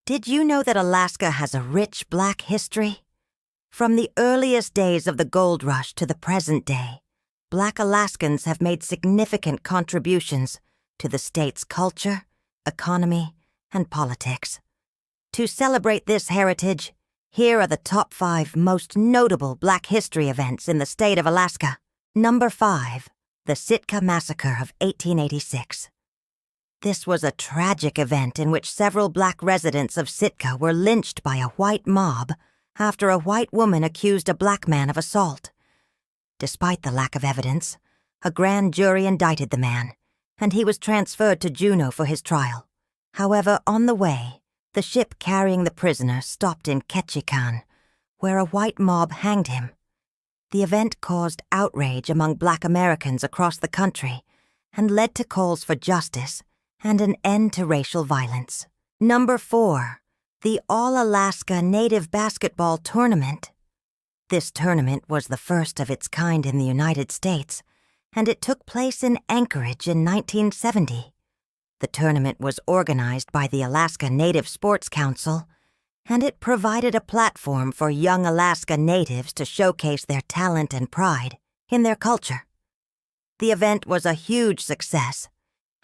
Did you know that Alaska has a rich Black history? From the earliest days of the gold rush to the present day, Black Alaskans have made significant contributions to the state's culture, economy, and politics. To celebrate this heritage, here are the top 5 most notable Black history events in the state of Alaska. Number 5, the Sitka Massacre of 1886. This was a tragic event in which several Black residents of Sitka were lynched by a white mob after a white woman accused a Black man of assault. Despite the lack of evidence, a grand jury indicted the man, and he was transferred to Juneau for his trial. However, on the way, the ship carrying the prisoner stopped in Ketchikan, where a white mob hanged him. The event caused outrage among Black Americans across the country and led to calls for justice and an end to racial violence. Number 4, the All-Alaska Native Basketball Tournament. This tournament was the first of its kind in the United States, and it took place in Anchorage in 1970. The tournament was organized by the Alaska Native Sports Council, and it provided a platform for young Alaska Natives to showcase their talent and pride in their culture. The event was a huge success,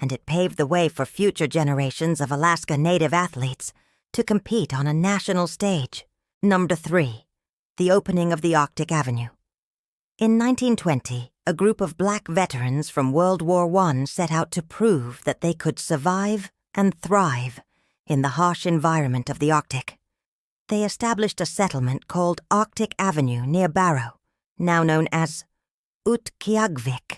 and it paved the way for future generations of Alaska Native athletes to compete on a national stage. Number 3, the opening of the Arctic Avenue. In 1920, a group of Black veterans from World War I set out to prove that they could survive and thrive in the harsh environment of the Arctic. They established a settlement called Arctic Avenue near Barrow, now known as Utqiagvik.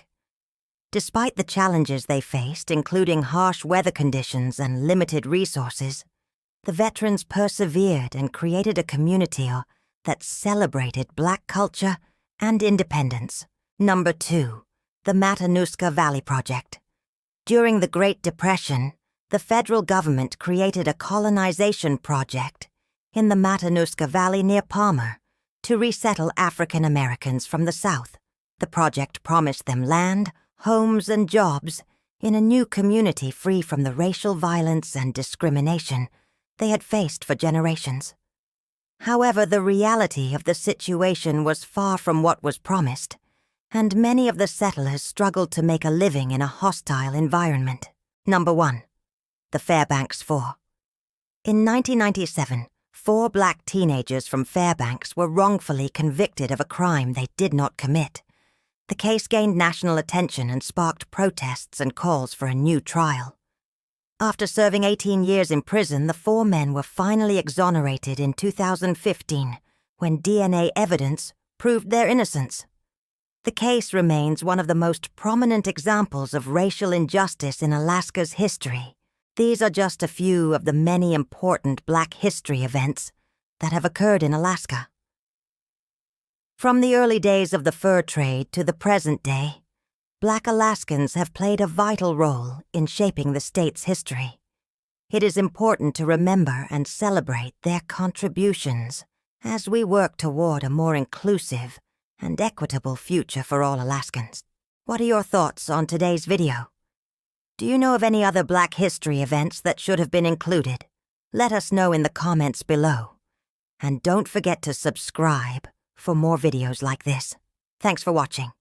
Despite the challenges they faced, including harsh weather conditions and limited resources, the veterans persevered and created a community that celebrated Black culture and independence. Number 2, the Matanuska Valley Project. During the Great Depression, the federal government created a colonization project in the Matanuska Valley near Palmer to resettle African Americans from the South. The project promised them land, homes, and jobs in a new community free from the racial violence and discrimination they had faced for generations. However, the reality of the situation was far from what was promised, and many of the settlers struggled to make a living in a hostile environment. Number 1, the Fairbanks 4. In 1997, 4 Black teenagers from Fairbanks were wrongfully convicted of a crime they did not commit. The case gained national attention and sparked protests and calls for a new trial. After serving 18 years in prison, the 4 men were finally exonerated in 2015 when DNA evidence proved their innocence. The case remains one of the most prominent examples of racial injustice in Alaska's history. These are just a few of the many important Black history events that have occurred in Alaska. From the early days of the fur trade to the present day, Black Alaskans have played a vital role in shaping the state's history. It is important to remember and celebrate their contributions as we work toward a more inclusive and equitable future for all Alaskans. What are your thoughts on today's video? Do you know of any other Black history events that should have been included? Let us know in the comments below. And don't forget to subscribe for more videos like this. Thanks for watching.